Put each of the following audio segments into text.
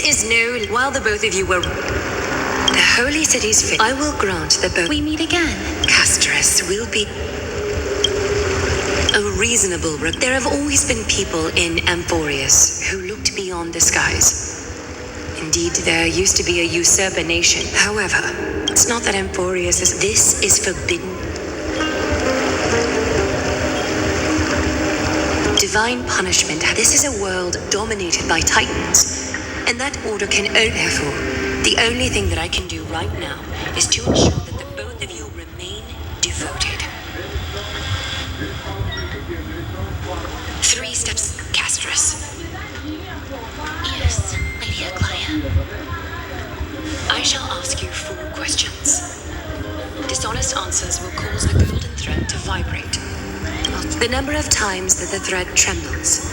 is no... While the both of you were... The holy city's fit. I will grant that both... We meet again. Castress will be... a reasonable... There have always been people in Amphoreus who looked beyond the skies. Indeed, there used to be a usurper nation. However, it's not that Amphoreus is... This is forbidden. Divine punishment. This is a world dominated by titans, and that order can... Therefore, the only thing that I can do right now is to ensure that the both of you remain devoted. 3 steps, Castress. Yes, Lady Aglaia. I shall ask you 4 questions. Dishonest answers will cause the golden thread to vibrate. The number of times that the thread trembles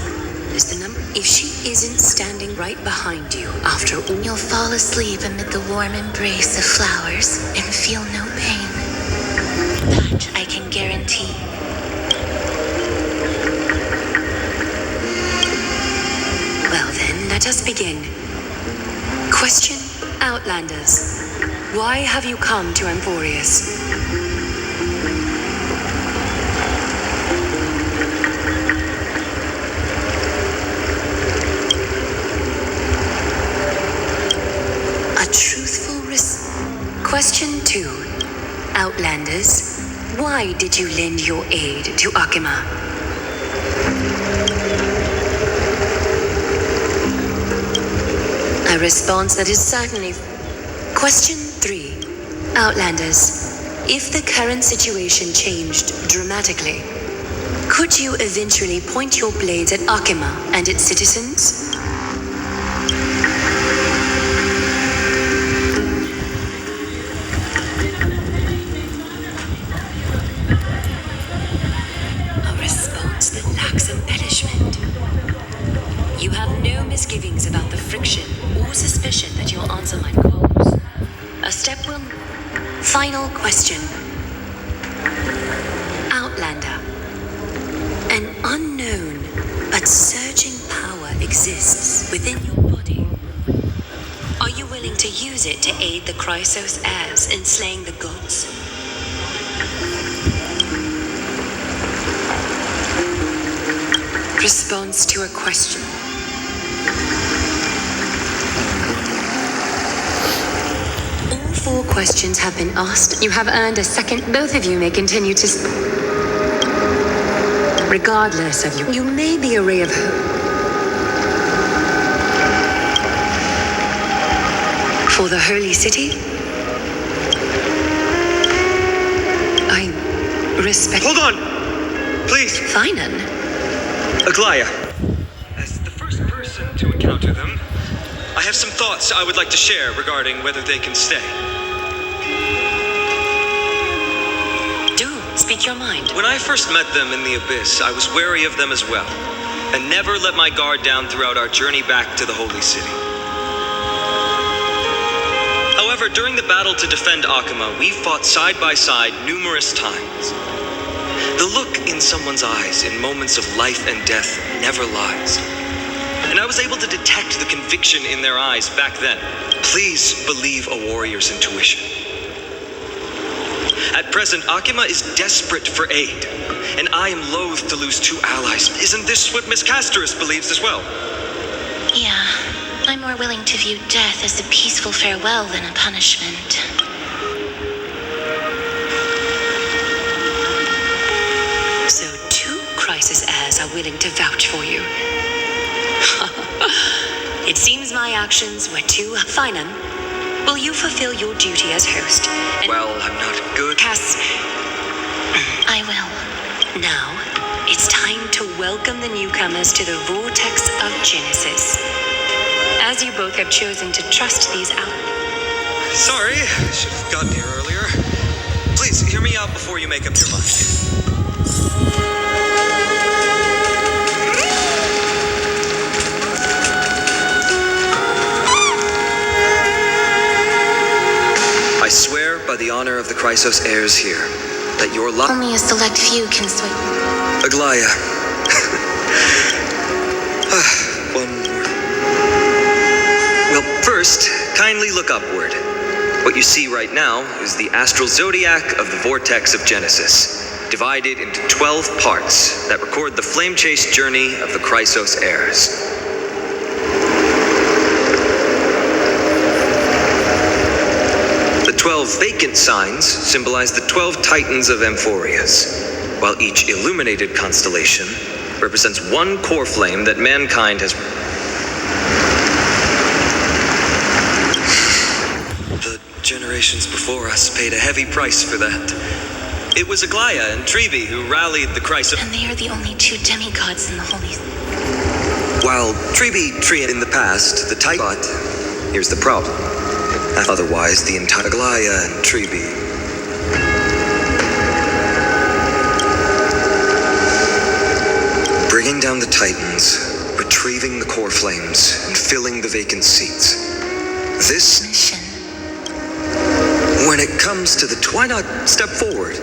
is the number. If she isn't standing right behind you after all... You'll fall asleep amid the warm embrace of flowers and feel no pain. That I can guarantee. Well then, let us begin. Question, Outlanders. Why have you come to Amphoreus? Question 2. Outlanders, why did you lend your aid to Akima? A response that is certainly... Question 3. Outlanders, if the current situation changed dramatically, could you eventually point your blades at Akima and its citizens? You have no misgivings about the friction or suspicion that your answer might cause. A step will... Final question. Outlander. An unknown but surging power exists within your body. Are you willing to use it to aid the Chrysos heirs in slaying the gods? Response to a question. All 4 questions have been asked. You have earned a second. Both of you may continue to... Regardless of you may be a ray of hope. For the holy city? I respect... Hold on! Please! Finan. Aglaia. As the first person to encounter them, I have some thoughts I would like to share regarding whether they can stay. Do speak your mind. When I first met them in the Abyss, I was wary of them as well, and never let my guard down throughout our journey back to the Holy City. However, during the battle to defend Akima, we fought side by side numerous times. The look in someone's eyes in moments of life and death never lies. And I was able to detect the conviction in their eyes back then. Please believe a warrior's intuition. At present, Akima is desperate for aid, and I am loath to lose 2 allies. Isn't this what Miss Castress believes as well? Yeah, I'm more willing to view death as a peaceful farewell than a punishment. So 2 crisis heirs are willing to vouch for you. It seems my actions were too... Finan, will you fulfill your duty as host? Well, I'm not good. Cass... I will. Now, it's time to welcome the newcomers to the Vortex of Genesis. As you both have chosen to trust these out... Sorry, I should have gotten here earlier. Please, hear me out before you make up your mind. I swear by the honor of the Chrysos heirs here, that your luck... Only a select few can sway. Aglaia. One more. Well, First, kindly look upward. What you see right now is the astral zodiac of the vortex of Genesis, divided into 12 parts that record the flame-chased journey of the Chrysos heirs. The 12 vacant signs symbolize the 12 titans of Amphoreus, while each illuminated constellation represents one core flame that mankind has... The generations before us paid a heavy price for that. It was Aglaya and Trebi who rallied the Chrysos... And they are the only two demigods in the Holy... While Trebi treated in the past, the Titan... But here's the problem. Otherwise, the entire Aglaya and Trebi... Bringing down the Titans, retrieving the core flames, and filling the vacant seats. This... mission. When it comes to the... Why not step forward?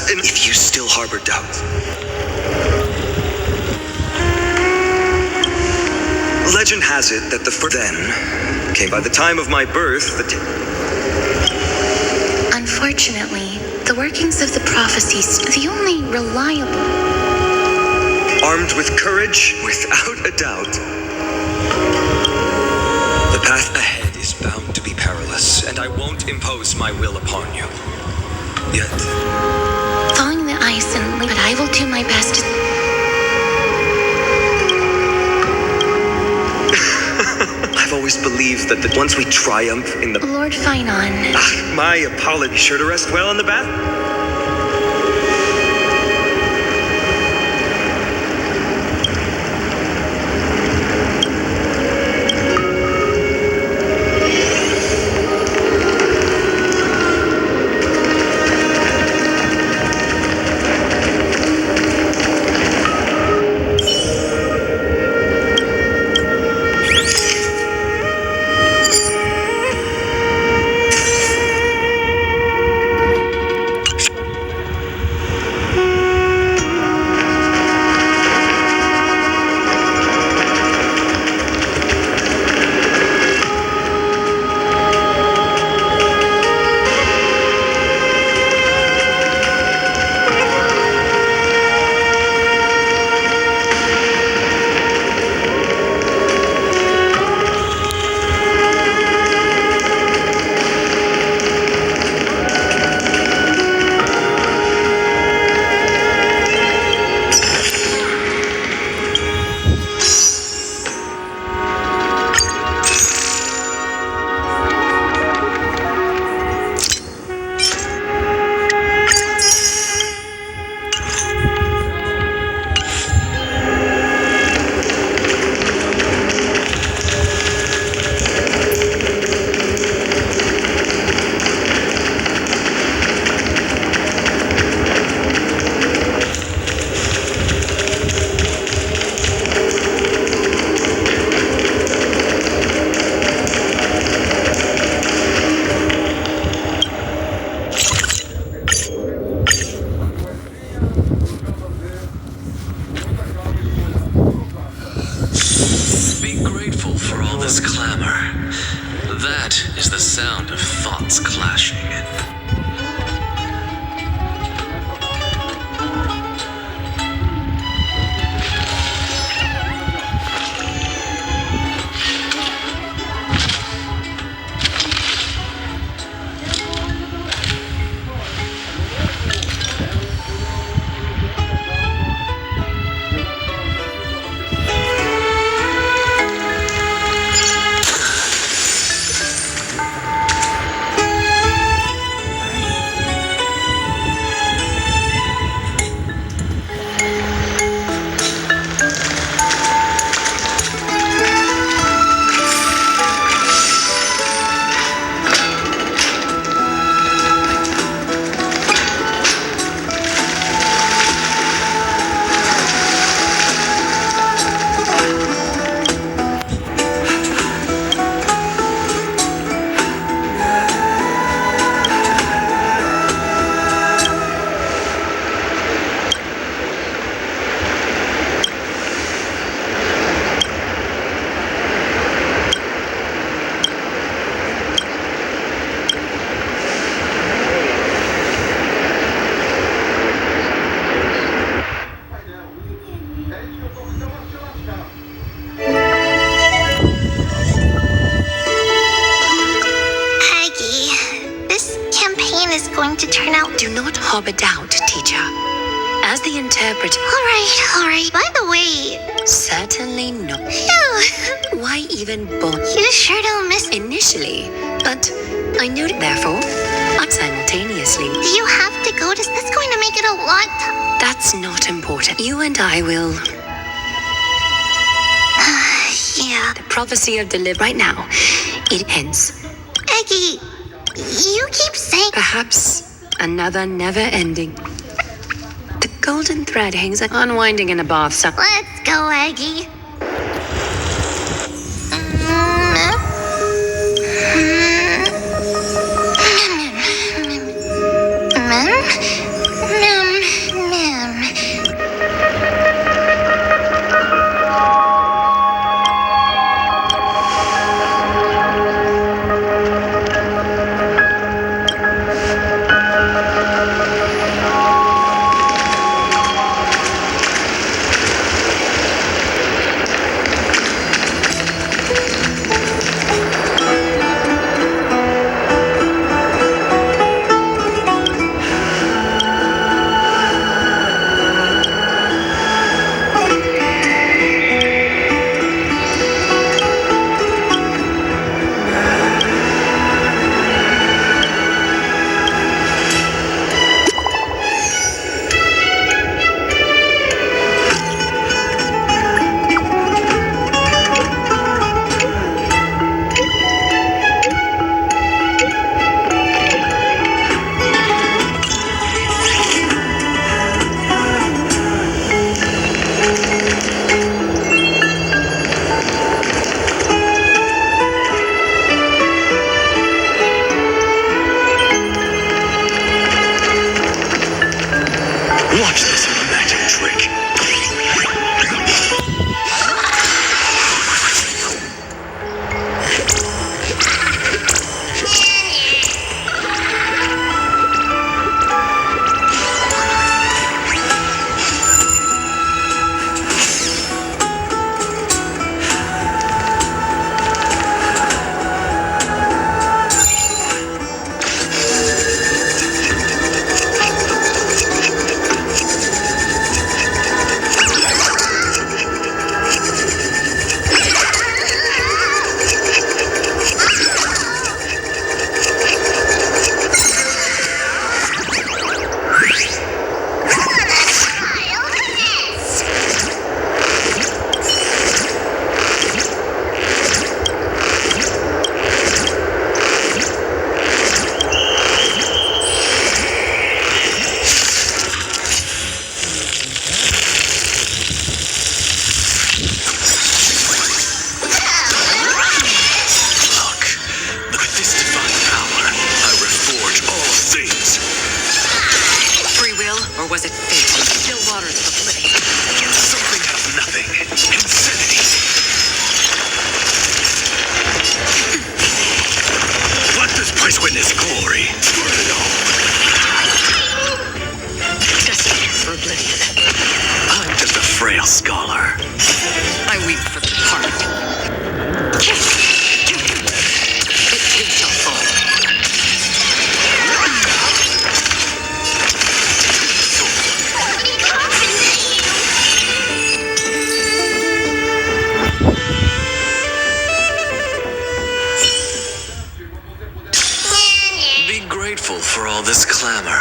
If you still harbor doubts. Legend has it that the then came by the time of my birth. Unfortunately, the workings of the prophecies are the only reliable. Armed with courage, without a doubt. The path ahead is bound to be perilous, and I won't impose my will upon you. Yet. Thawing the ice but I will do my best. I've always believed that once we triumph in the... Lord Finon. My apology. Sure to rest well in the bath? is going to turn out. Do not harbor doubt, teacher. As the interpreter, Alright. By the way, certainly not. phew, Why even bother? you sure don't miss. Initially, but I noted therefore, simultaneously. Do you have to go? Is this going to make it a lot? That's not important. You and I will. Yeah. The prophecy of deliver right now. It ends. Eggy, you keep saying. Perhaps another never-ending. The golden thread hangs unwinding in a bath. So Let's go, Eggy. Watch this magic trick. Or was it fate? Still waters of oblivion. Something out of nothing. Insanity. Let this place witness glory. Burn it all. Destined for oblivion. I'm just a frail scholar. I weep for the departed. It too shall fall. Be grateful for all this clamor.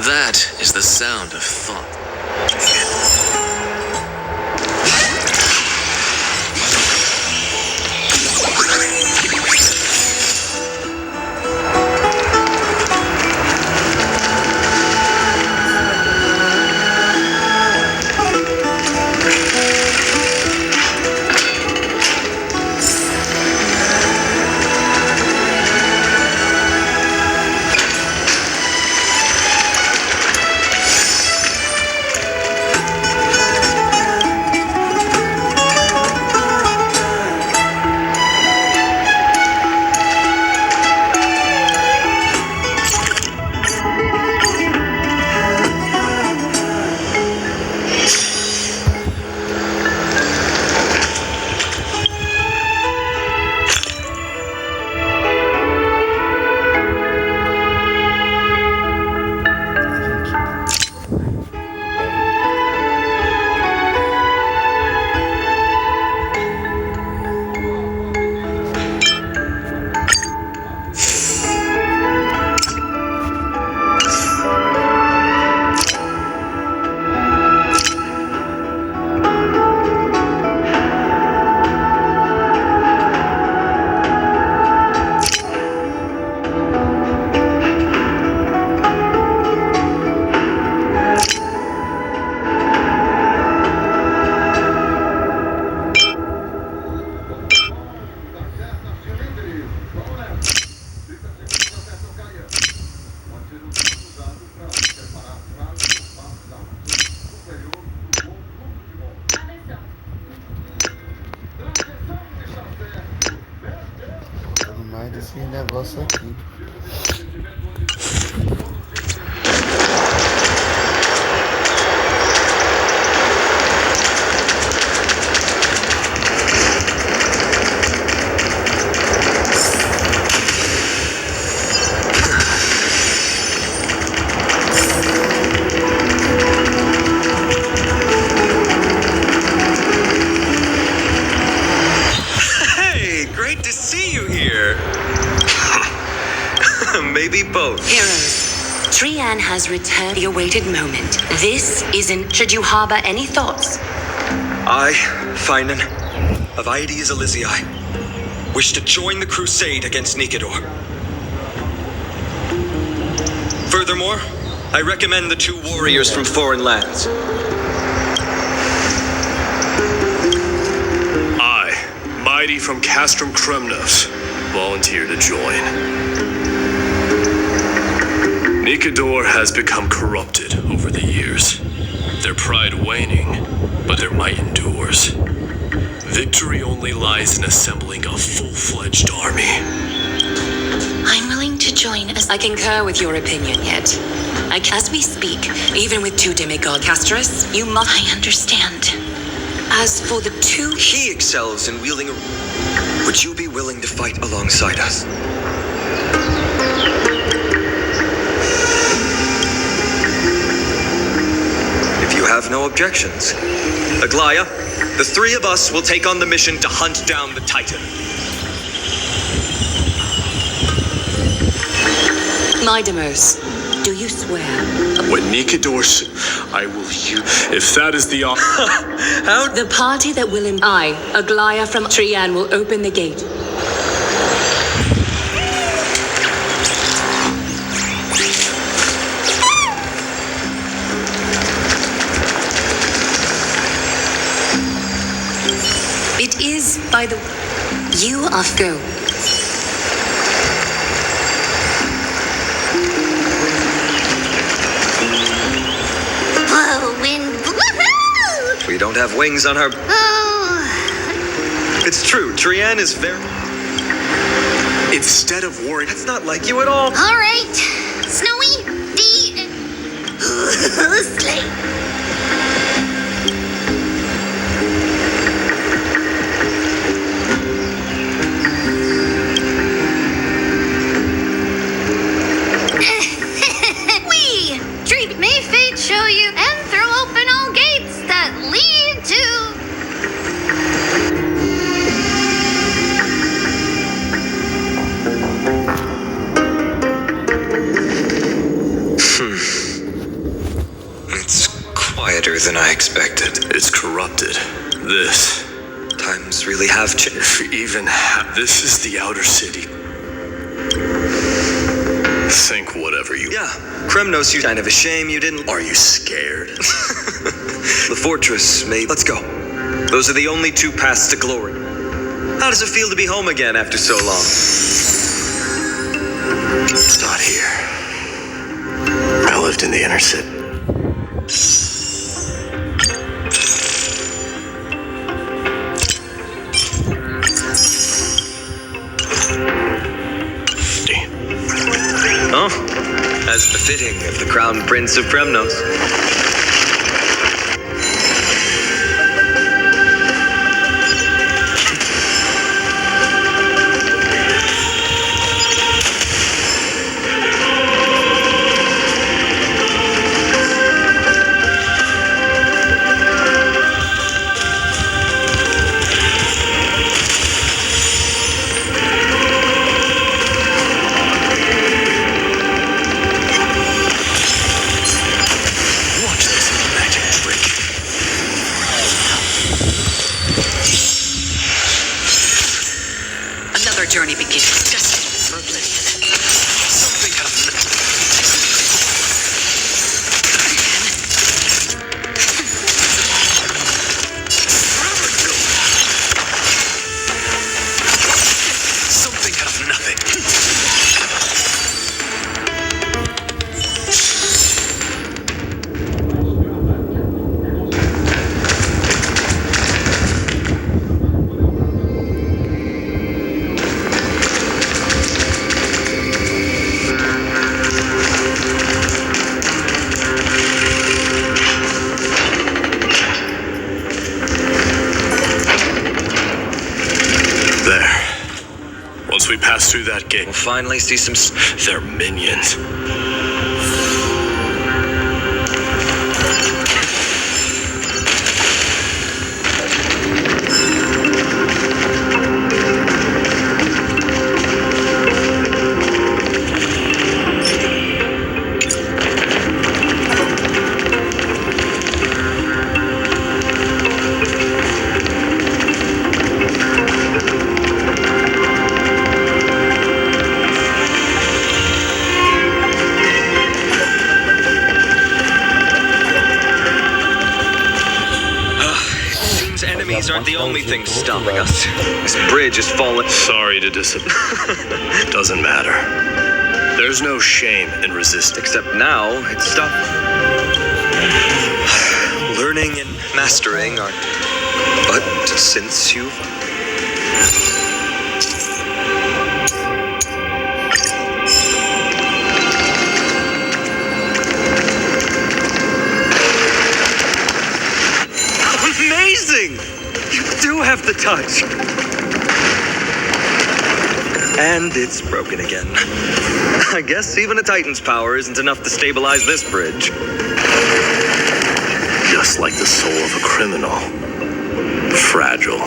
That is the sound of thought. negócio aqui. Hey, great to see you here. Maybe both. Heroes, Trian has returned the awaited moment. This isn't. Should you harbor any thoughts? I, Finan, of Aedes Elysiae, wish to join the crusade against Nikedor. Furthermore, I recommend the two warriors from foreign lands. I, Mighty from Castrum Kremnos, volunteer to join. Nikedor has become corrupted over the years. Their pride waning, but their might endures. Victory only lies in assembling a full-fledged army. I'm willing to join as I concur with your opinion, yet. As we speak, even with two demigod Castros, you must. I understand. As for the two. He excels in wielding a... Would you be willing to fight alongside us? If you have no objections. Aglaya, the three of us will take on the mission to hunt down the Titan. Mydeimos, do you swear? When Nikedor I will if that is the How? The party that will Aglaya from Trian, will open the gate. It is by the... You are go. Whirlwind. Woohoo! We don't have wings on her... Oh. It's true, Trian is very... Instead of warring, That's not like you at all. All right. Snowy. Slay. May fate show you and throw open all gates that lead It's quieter than I expected. it's corrupted. This, Times really have changed. if even this is the outer city. Think whatever you... Yeah, Kremnos, you kind of a shame you didn't... Are you scared? The fortress, maybe. Let's go. Those are the only two paths to glory. How does it feel to be home again after so long? Not here. I lived in the inner city. Oh, as befitting of the crown prince of Kremnos. through that gate. We'll finally see some... They're minions. Enemies aren't the only things stopping us. This bridge is falling. Sorry to disappoint. Doesn't matter. There's no shame in resisting. Except now, it's stuff. Learning and mastering are... But since you... Amazing! You do have the touch! And it's broken again. I guess even a Titan's power isn't enough to stabilize this bridge. Just like the soul of a criminal. Fragile.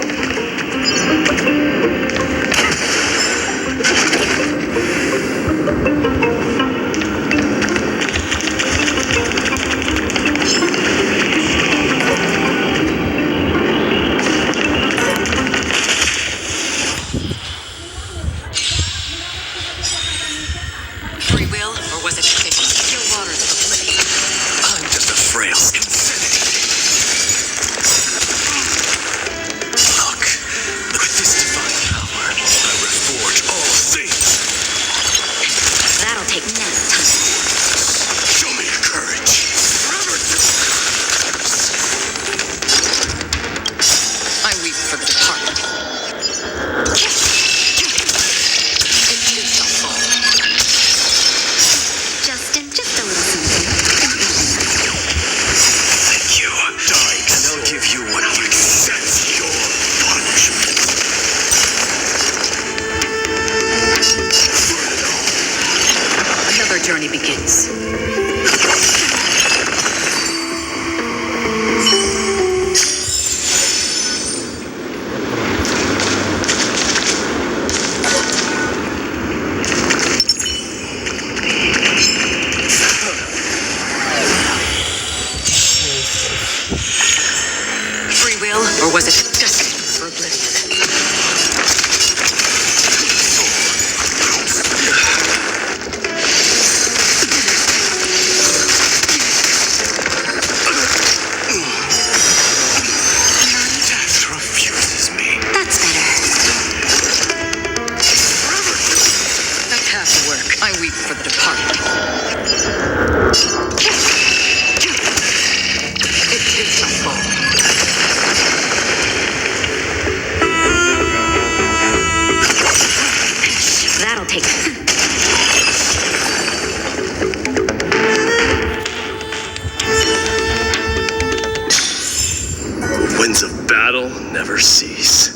Journey begins. Free will, or was it destiny for oblivion? Winds of battle never cease.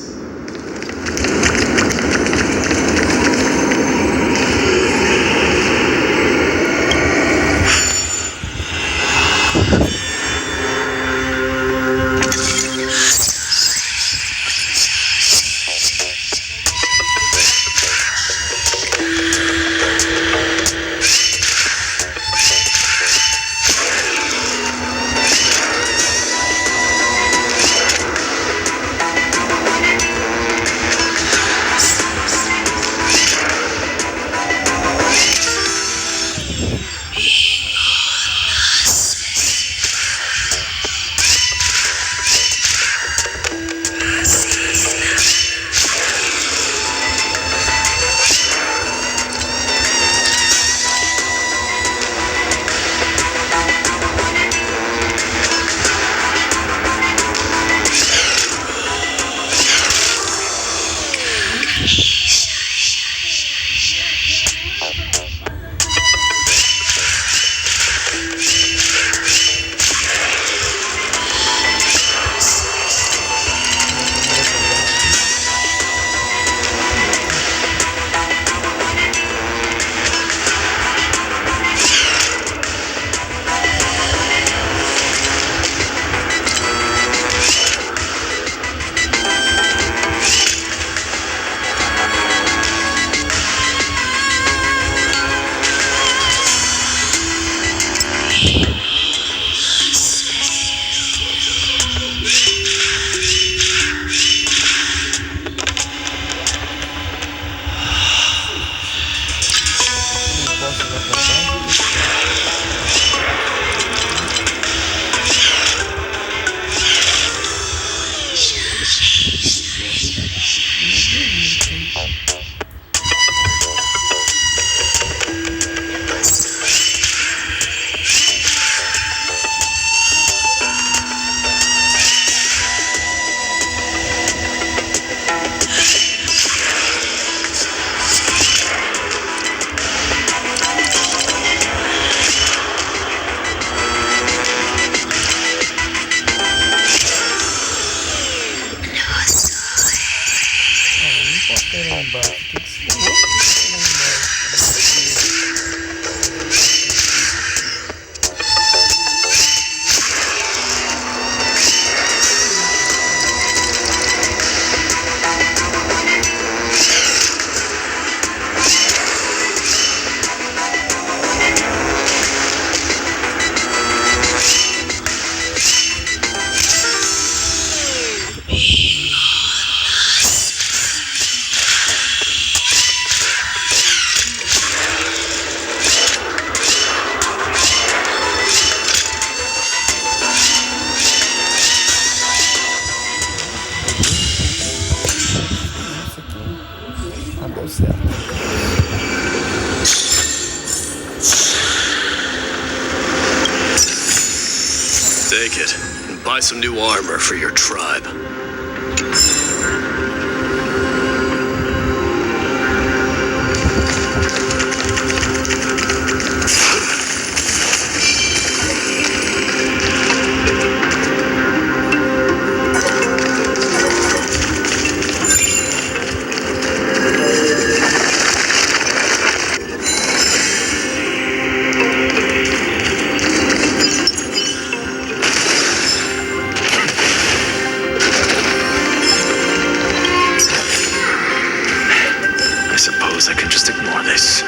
make it, and buy some new armor for your tribe. I can just ignore this.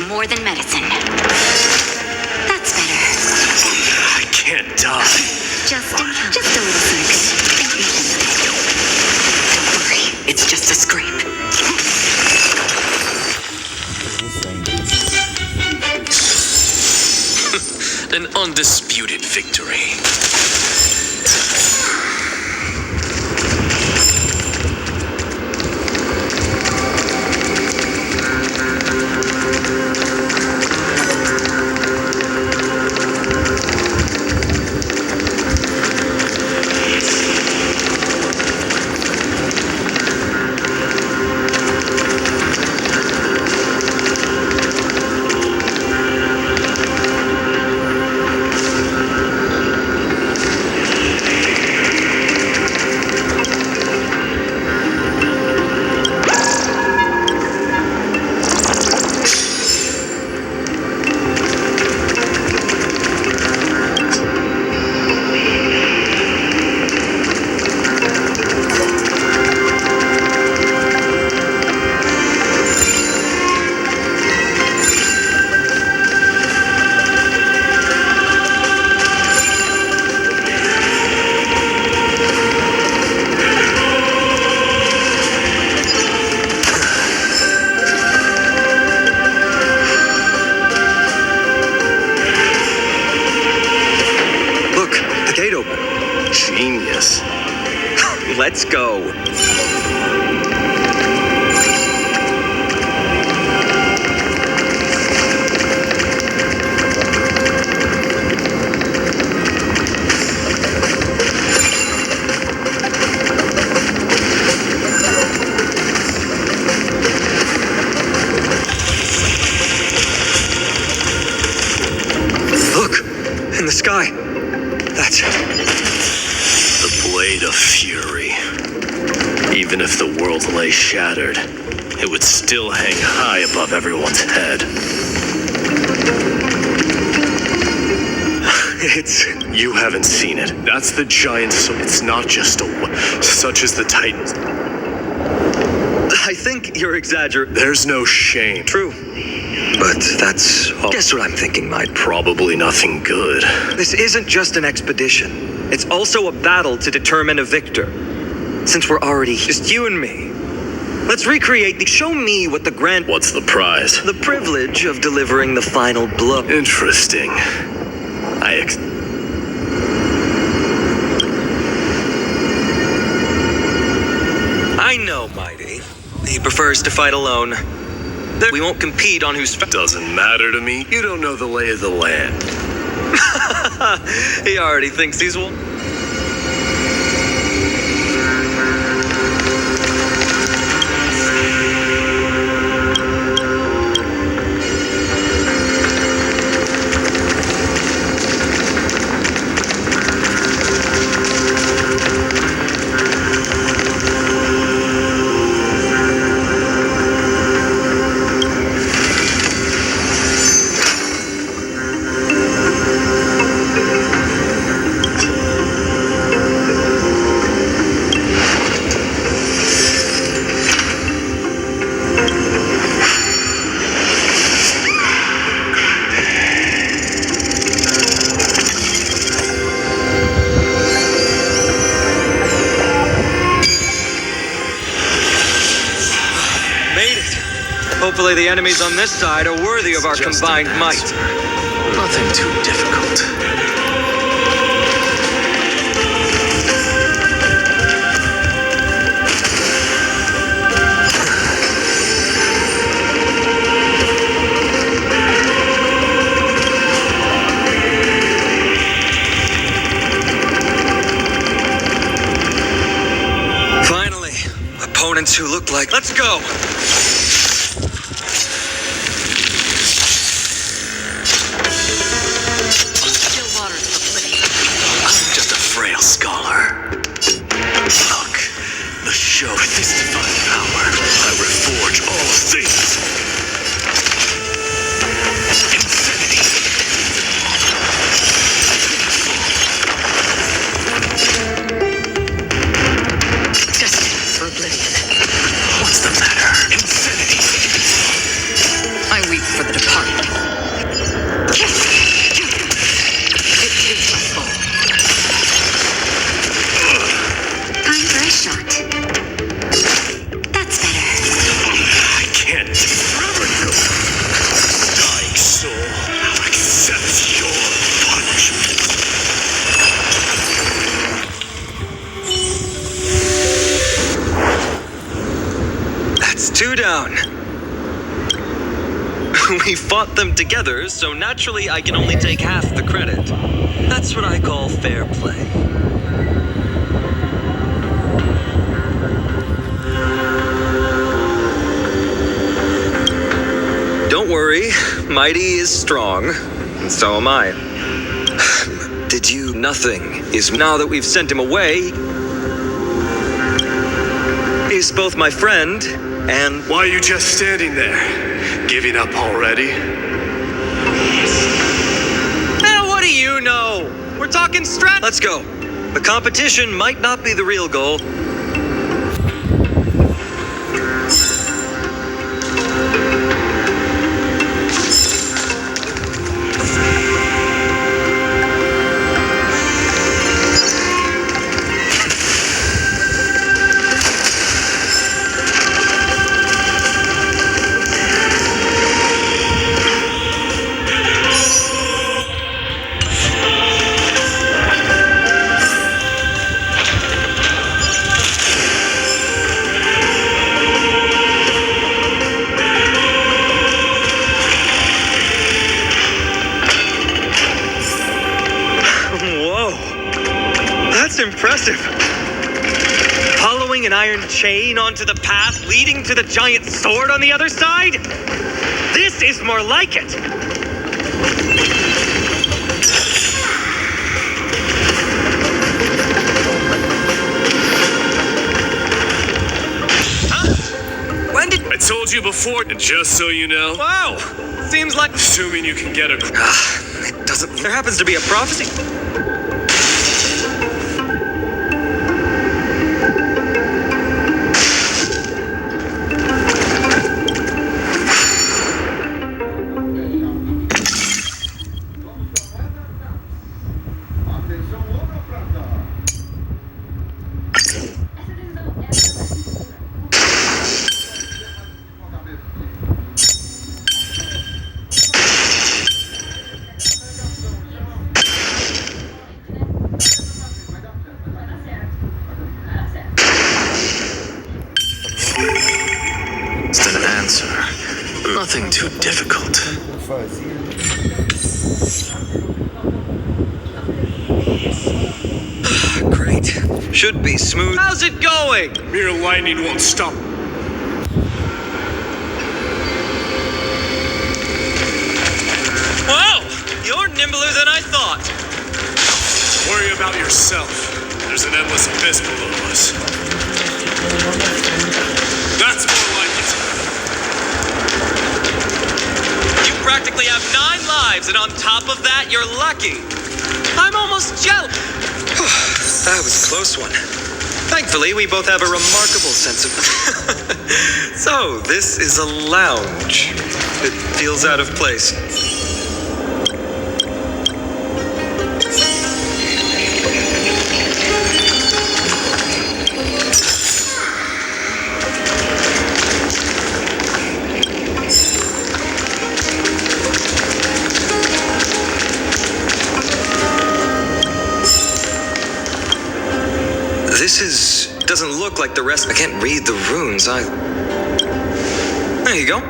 More than medicine. That's better. I can't die. Just a little something. Don't worry, it's just a scrape. An undisputed victory. Genius. Let's go. Look, in the sky. That's it. The blade of fury. Even if the world lay shattered, it would still hang high above everyone's head. You haven't seen it. That's the giant sword. It's not just such as the Titans. I think you're exaggerating. There's no shame. True. But that's all. Guess what I'm thinking, Myde? Probably nothing good. This isn't just an expedition. It's also a battle to determine a victor. Since we're already just you and me, let's recreate show me what the grand... What's the prize? The privilege of delivering the final blow. Interesting. I know, Mighty. He prefers to fight alone. We won't compete on who's... Doesn't matter to me. You don't know the lay of the land. He already thinks he's one. Thankfully, the enemies on this side are worthy of our Just combined an might. answer. Nothing too difficult. Finally, opponents who look like... Let's go! I'm just a frail scholar. Look, the show with this divine power. I reforge all things. Infinity. Destined for oblivion. What's the matter? Infinity. I weep for the departed. It is my fault. Time for a shot. That's better. I can't forever go. Dying soul, I'll accept your punishment. That's 2 down. We fought them together, so naturally I can only take half the credit. That's what I call fair play. Don't worry, Mighty is strong, and so am I. Did you? Nothing is now that we've sent him away. He's both my friend and... Why are you just standing there? Giving up already? What do you know? We're talking strat. Let's go. The competition might not be the real goal. Impressive. Following an iron chain onto the path leading to the giant sword on the other side? This is more like it. Huh? When did... I told you before, and just so you know... Wow! Seems like... Assuming you can get a... It doesn't... There happens to be a prophecy. Nothing too difficult. Great. Should be smooth. How's it going? Mere lightning won't stop. Whoa! You're nimbler than I thought. Worry about yourself. There's an endless abyss below us. That's more like it. You practically have 9 lives, and on top of that, you're lucky. I'm almost jealous. That was a close one. Thankfully, we both have a remarkable sense of... So, this is a lounge. It feels out of place. doesn't look like the rest. I can't read the runes. There you go.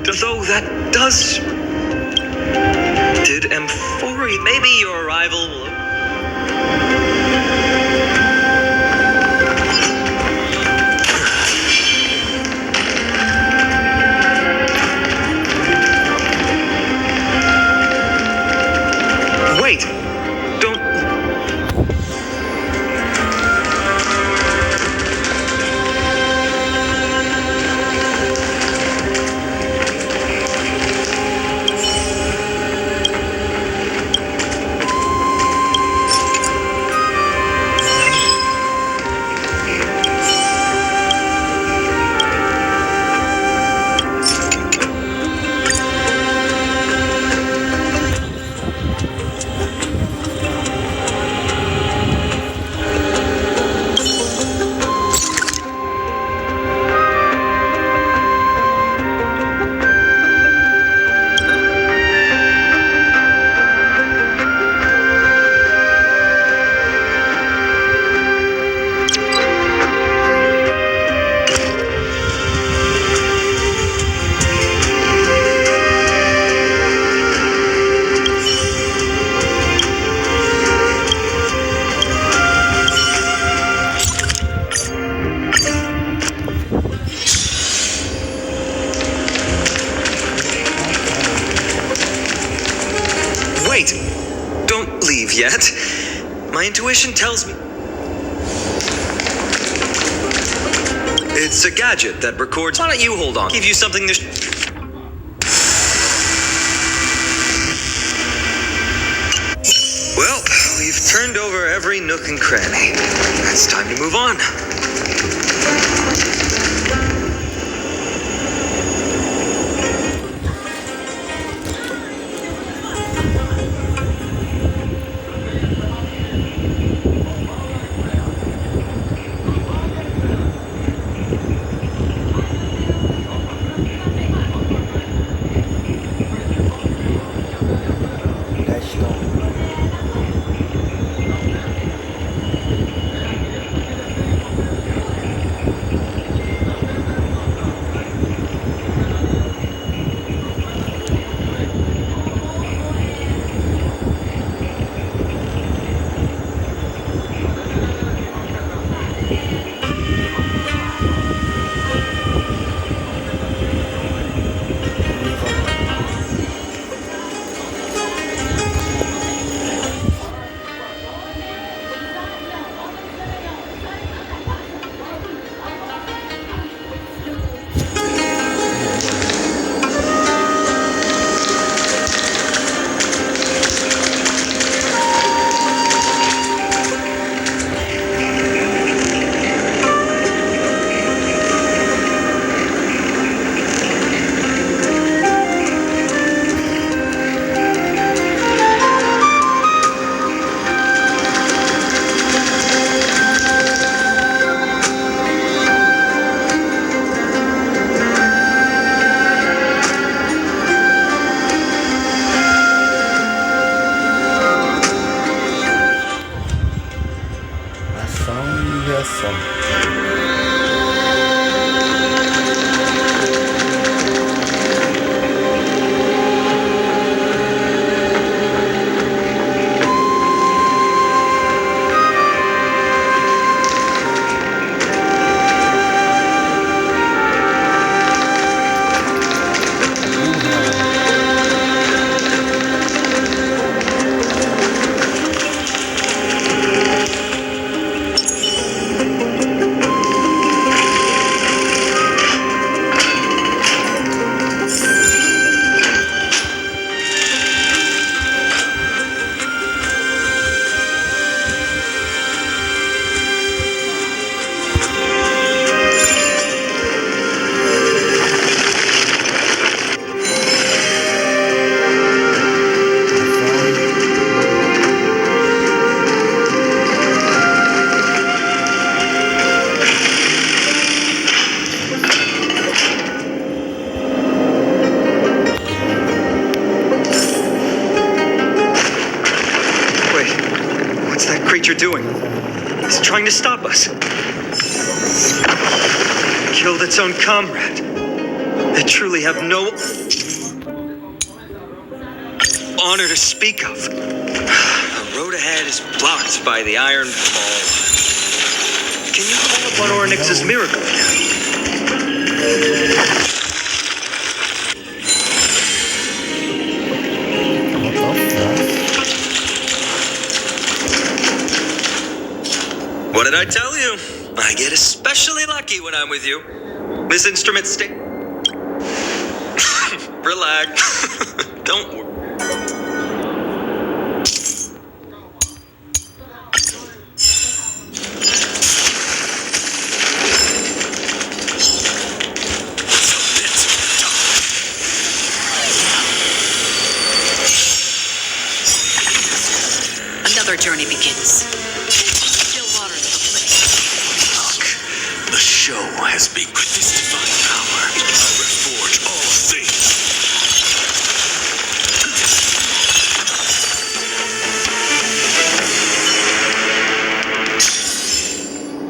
Though that does... Did Amphoreus... Maybe your arrival will... Wait! Don't... Wait! Don't leave yet. My intuition tells me... It's a gadget that records... Why don't you hold on? Give you something to... Well, we've turned over every nook and cranny. It's time to move on. creature doing? It's trying to stop us. Killed its own comrade. They truly have no honor to speak of. The road ahead is blocked by the iron ball. Can you call upon Orynyx's miracle again? What did I tell you? I get especially lucky when I'm with you. This instrument Relax. Don't worry. Another journey begins. Still waters of the Look, the show has begun with this divine power. I reforge all things.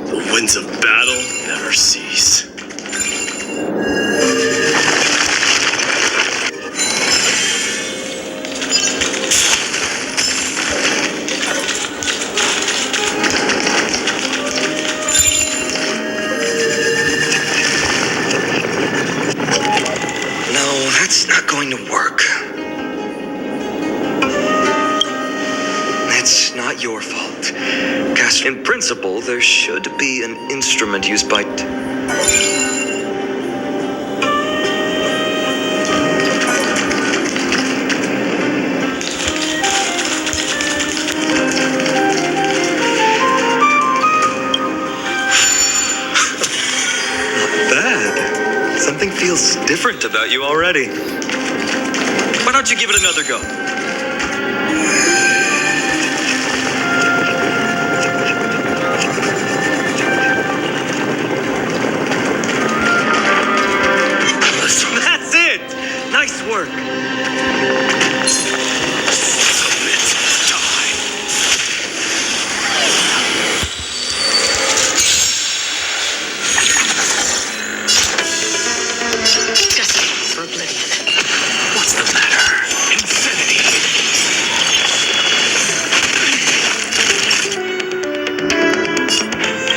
The winds of battle never cease. That's not going to work. It's not your fault. Cast, in principle, there should be an instrument used by... Not bad. Something feels different about you already. Why don't you give it another go? That's it! Nice work. Submit, die. Destiny for oblivion. What's the matter? Infinity.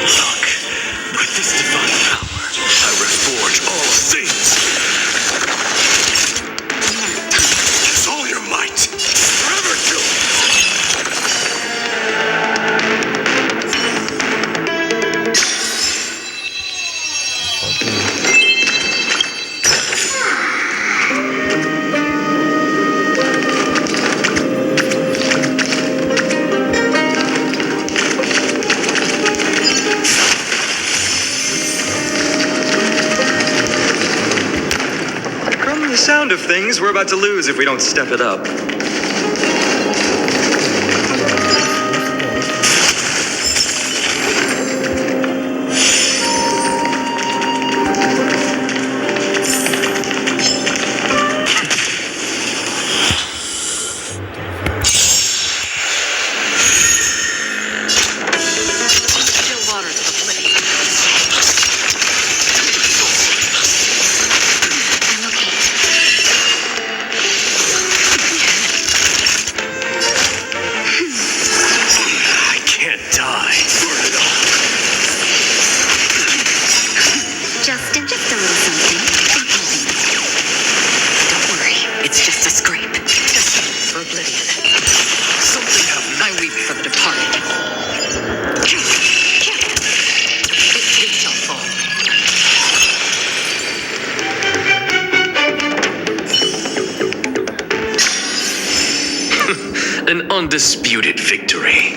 Look, with this divine power, I reforge all things. Use all your might. Forever till. From the sound of things, we're about to lose if we don't step it up. Still waters of oblivion. I'm okay. I can't die. Burn it up. Just a little something. Don't worry, it's just a scrape. Destiny for oblivion. Something happened. I weep for the departed. It shall fall. An undisputed victory.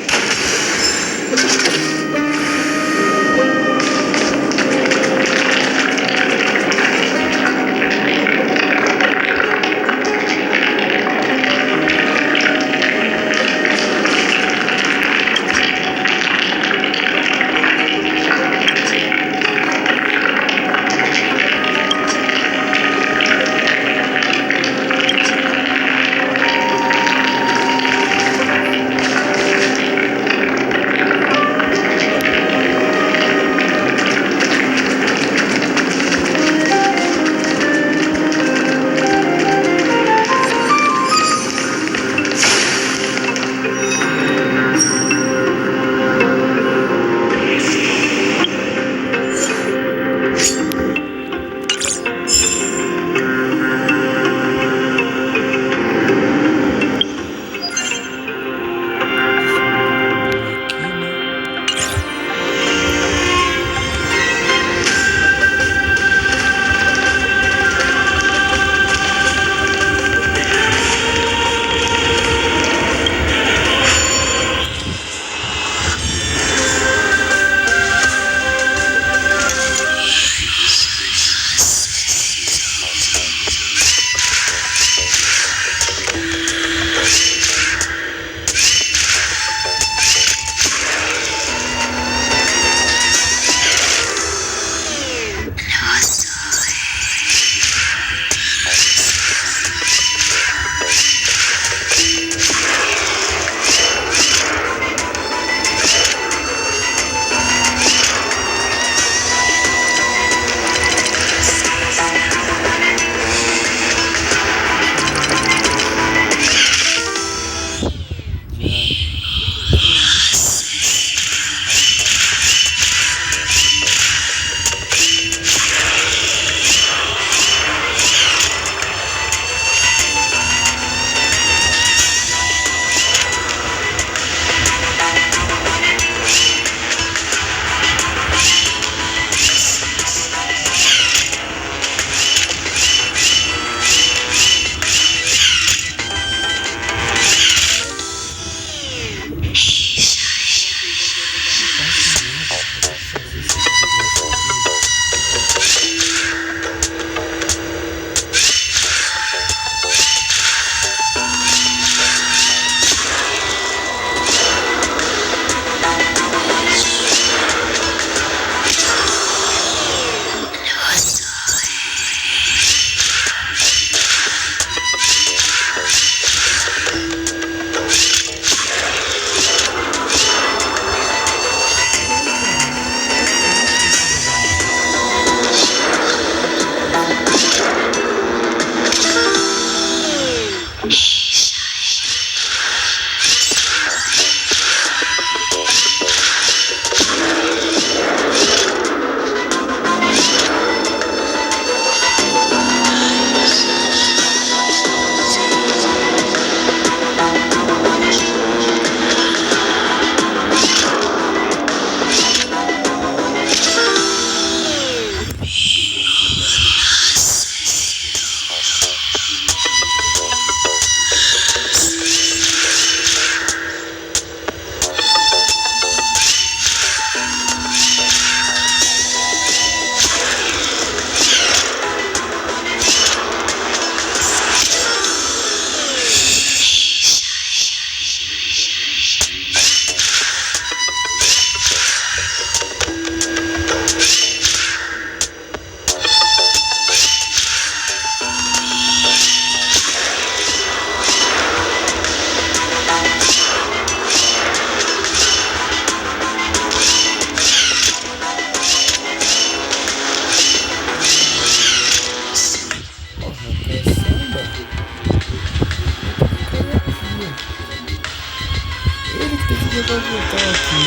Vou botar aqui.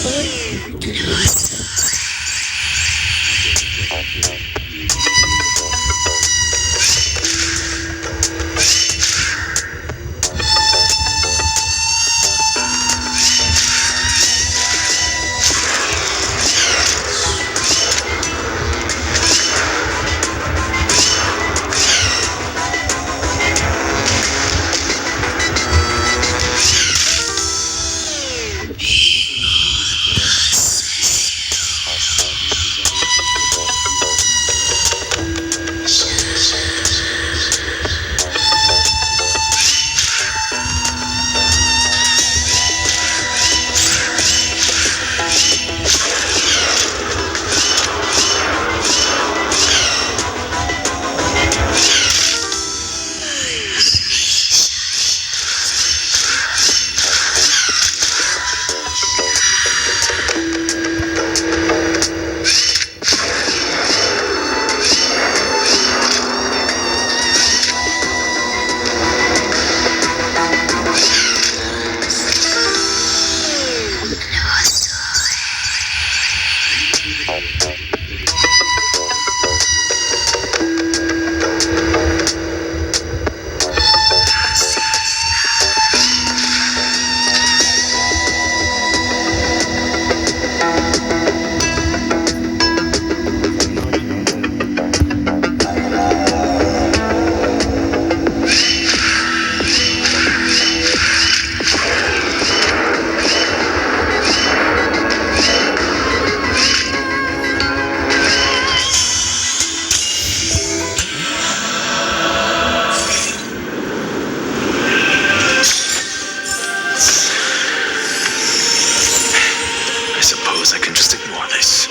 Ai, que delícia. I can just ignore this.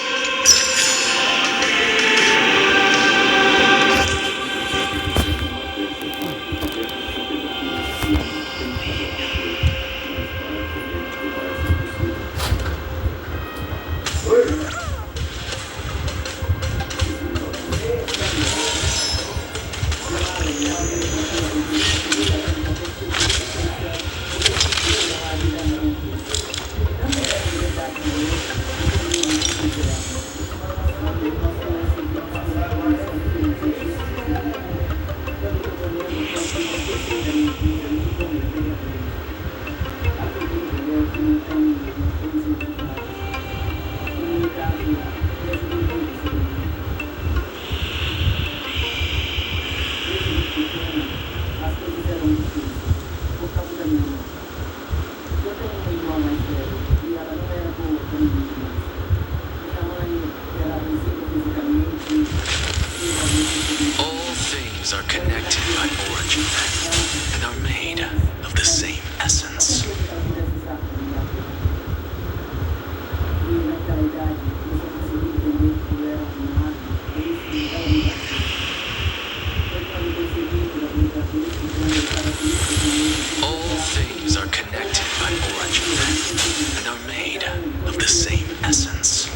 All things are connected by origin and are made of the same essence. All things are connected by origin and are made of the same essence.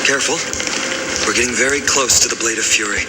Careful. We're getting very close to the Blade of Fury.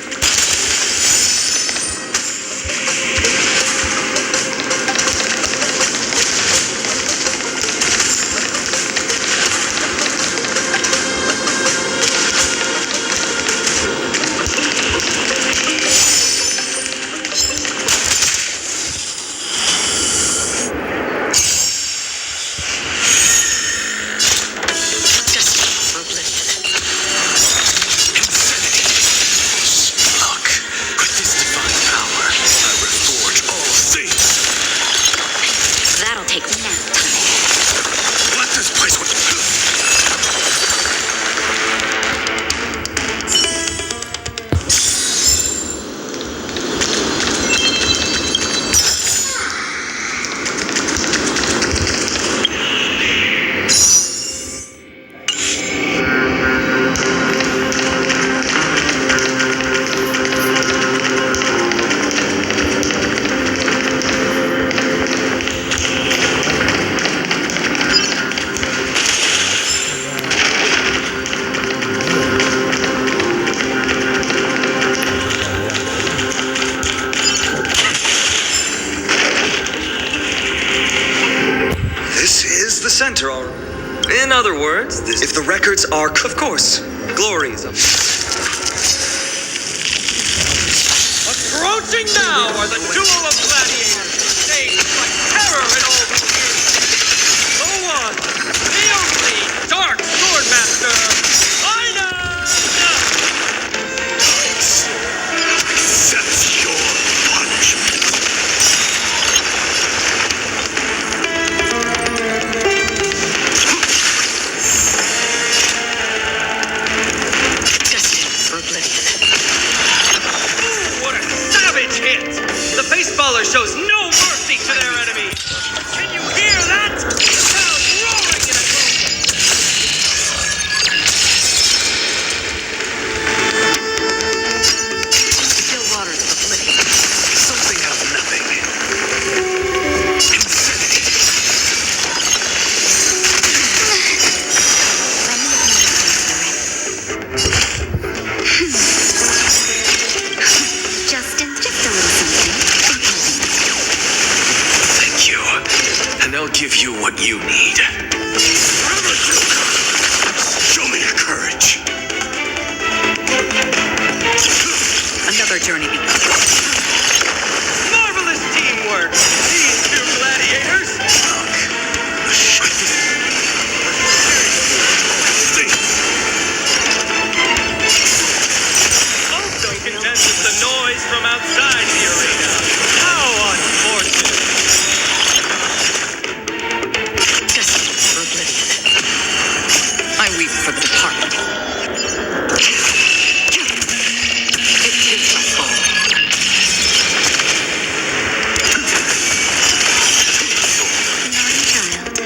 Center, all right. In other words, if the records are, of course, glories of. Approaching now are the duel of gladiators, staged like terror in all the years. The one, the only, Dark Swordmaster, Mydeimos! Accept your punishment. Baseballer shows no mercy to their enemy. Can you hear that? The crowd roaring in approval. Still waters of oblivion. Something out of nothing. Insanity. Justin, just a little something. I'll give you what you need. Show me your courage. Another journey begins. Marvelous teamwork, these two gladiators. Also content with the noise from outside the arena. How unfortunate. I weep for the departed. It is my fault. Naughty child.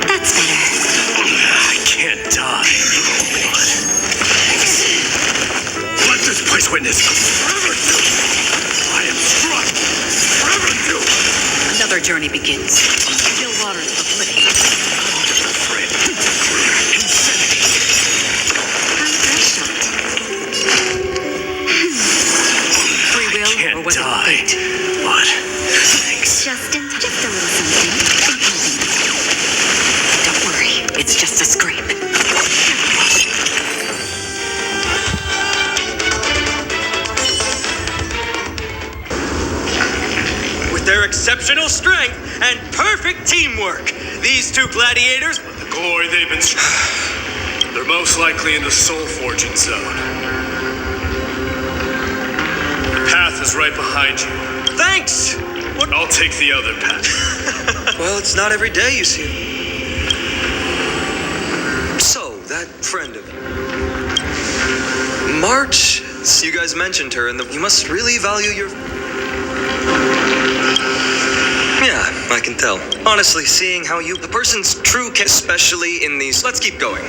That's better. I can't die. Let this place witness forever do. I am struck. Forever do. Another journey begins. Still waters of oblivion. Friend. Insanity. Free will, Can't or was it die. fate? But thanks. Justin, just a little something. Don't worry, it's just a scrape. Their exceptional strength and perfect teamwork. These two gladiators. The glory they've been. They're most likely in the soul forging zone. Your path is right behind you. Thanks! What? I'll take the other path. Well, it's not every day you see. So, that friend of you. March, you guys mentioned her, and you must really value your. Yeah, I can tell. Honestly, seeing how you, the person's true, especially in these. Let's keep going.